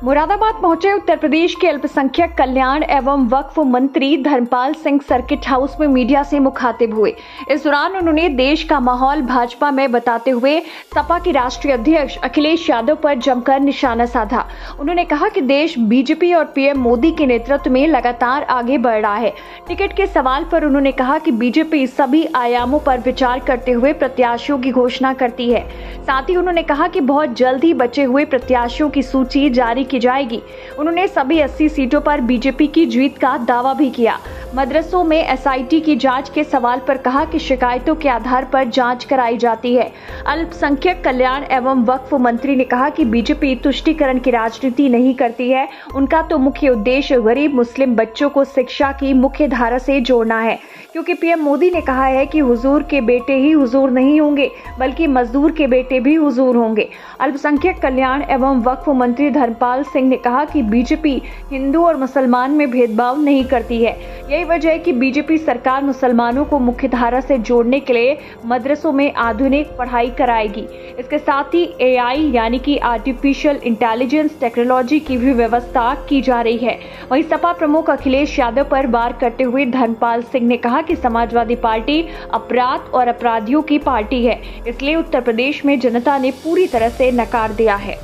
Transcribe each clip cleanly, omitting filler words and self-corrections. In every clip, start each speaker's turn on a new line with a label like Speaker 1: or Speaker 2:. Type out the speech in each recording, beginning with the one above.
Speaker 1: मुरादाबाद पहुंचे उत्तर प्रदेश के अल्पसंख्यक कल्याण एवं वक्फ मंत्री धर्मपाल सिंह सर्किट हाउस में मीडिया से मुखातिब हुए। इस दौरान उन्होंने देश का माहौल भाजपा में बताते हुए सपा के राष्ट्रीय अध्यक्ष अखिलेश यादव पर जमकर निशाना साधा। उन्होंने कहा कि देश बीजेपी और पीएम मोदी के नेतृत्व में लगातार आगे बढ़ रहा है। टिकट के सवाल पर उन्होंने कहा कि बीजेपी सभी आयामों पर विचार करते हुए प्रत्याशियों की घोषणा करती है। साथ ही उन्होंने कहा कि बहुत जल्द ही बचे हुए प्रत्याशियों की सूची जारी की जाएगी। उन्होंने सभी 80 सीटों पर बीजेपी की जीत का दावा भी किया। मदरसों में एसआईटी की जांच के सवाल पर कहा कि शिकायतों के आधार पर जांच कराई जाती है। अल्पसंख्यक कल्याण एवं वक्फ मंत्री ने कहा कि बीजेपी तुष्टीकरण की राजनीति नहीं करती है। उनका तो मुख्य उद्देश्य गरीब मुस्लिम बच्चों को शिक्षा की मुख्य धारा से जोड़ना है, क्योंकि पीएम मोदी ने कहा है कि हुजूर के बेटे ही हुजूर नहीं होंगे बल्कि मजदूर के बेटे भी हुजूर होंगे। अल्पसंख्यक कल्याण एवं वक्फ मंत्री धर्मपाल सिंह ने कहा कि बीजेपी हिंदू और मुसलमान में भेदभाव नहीं करती है। यही वजह है कि बीजेपी सरकार मुसलमानों को मुख्य धारा से जोड़ने के लिए मदरसों में आधुनिक पढ़ाई कराएगी। इसके साथ ही एआई यानी कि आर्टिफिशियल इंटेलिजेंस टेक्नोलॉजी की भी व्यवस्था की जा रही है। वहीं सपा प्रमुख अखिलेश यादव पर वार करते हुए धर्मपाल सिंह ने कहा कि समाजवादी पार्टी अपराध और अपराधियों की पार्टी है, इसलिए उत्तर प्रदेश में जनता ने पूरी तरह से नकार दिया है।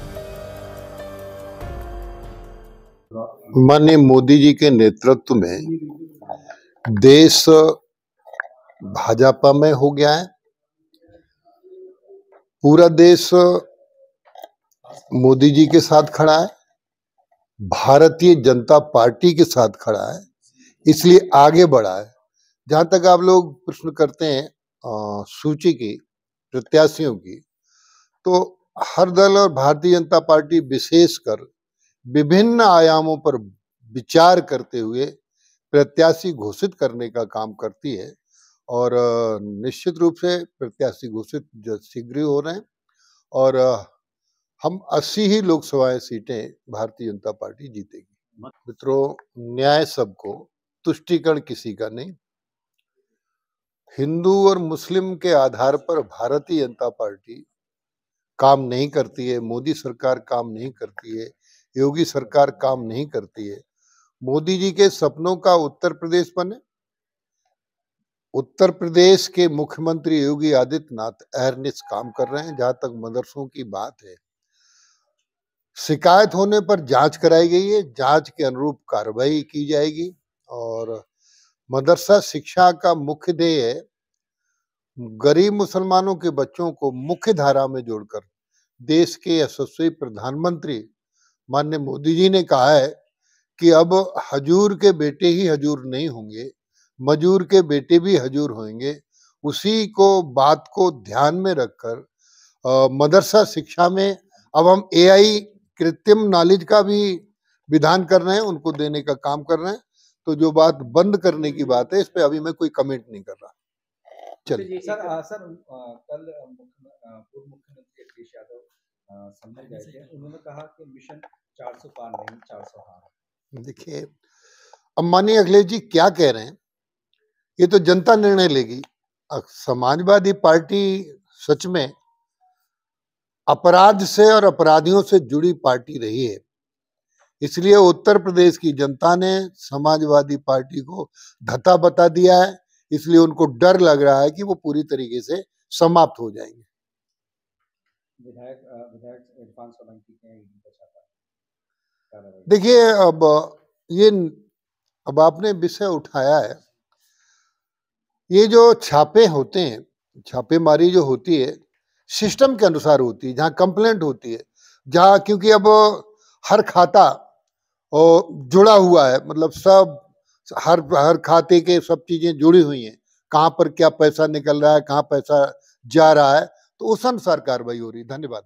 Speaker 2: माननीय मोदी जी के नेतृत्व में देश भाजपा में हो गया है। पूरा देश मोदी जी के साथ खड़ा है, भारतीय जनता पार्टी के साथ खड़ा है, इसलिए आगे बढ़ा है। जहां तक आप लोग प्रश्न करते हैं सूची की, प्रत्याशियों की, तो हर दल और भारतीय जनता पार्टी विशेषकर विभिन्न आयामों पर विचार करते हुए प्रत्याशी घोषित करने का काम करती है और निश्चित रूप से प्रत्याशी घोषित शीघ्र ही हो रहे हैं और हम 80 ही लोकसभा सीटें भारतीय जनता पार्टी जीतेगी। मित्रों, न्याय सबको, तुष्टीकरण किसी का नहीं। हिंदू और मुस्लिम के आधार पर भारतीय जनता पार्टी काम नहीं करती है, मोदी सरकार काम नहीं करती है, योगी सरकार काम नहीं करती है। मोदी जी के सपनों का उत्तर प्रदेश बने। उत्तर प्रदेश के मुख्यमंत्री योगी आदित्यनाथ अहरनिश काम कर रहे हैं। जहां तक मदरसों की बात है, शिकायत होने पर जांच कराई गई है, जांच के अनुरूप कार्रवाई की जाएगी और मदरसा शिक्षा का मुख्य ध्येय है गरीब मुसलमानों के बच्चों को मुख्य धारा में जोड़कर। देश के यशस्वी प्रधानमंत्री माननीय मोदी जी ने कहा है कि अब हजूर के बेटे ही हजूर नहीं होंगे, मजूर के बेटे भी हजूर होंगे। उसी को बात को ध्यान में रखकर मदरसा शिक्षा में अब हम एआई कृत्रिम नॉलेज का भी विधान कर रहे हैं, उनको देने का काम कर रहे हैं। तो जो बात बंद करने की बात है, इस पे अभी मैं कोई कमेंट नहीं कर रहा। चलिए
Speaker 3: सर, कल पूर्व मुख्यमंत्री अखिलेश यादव संभल गए थे। उन्होंने कहा कि मिशन 400 पार नहीं, 400 हार।
Speaker 2: देखिए, अब माननीय अखिलेश जी क्या कह रहे हैं ये तो जनता निर्णय लेगी। समाजवादी पार्टी सच में अपराध से और अपराधियों से जुड़ी पार्टी रही है, इसलिए उत्तर प्रदेश की जनता ने समाजवादी पार्टी को धता बता दिया है। इसलिए उनको डर लग रहा है कि वो पूरी तरीके से समाप्त हो जाएंगे।
Speaker 3: विधायक इरफान सोलंकी
Speaker 2: देखिए, अब आपने विषय उठाया है, ये जो छापे होते हैं, छापेमारी जो होती है सिस्टम के अनुसार होती है, जहाँ कंप्लेंट होती है, जहाँ क्योंकि अब हर खाता जुड़ा हुआ है, मतलब सब हर खाते के सब चीजें जुड़ी हुई हैं, कहाँ पर क्या पैसा निकल रहा है, कहाँ पैसा जा रहा है, तो उस अनुसार कार्रवाई हो रही है। धन्यवाद।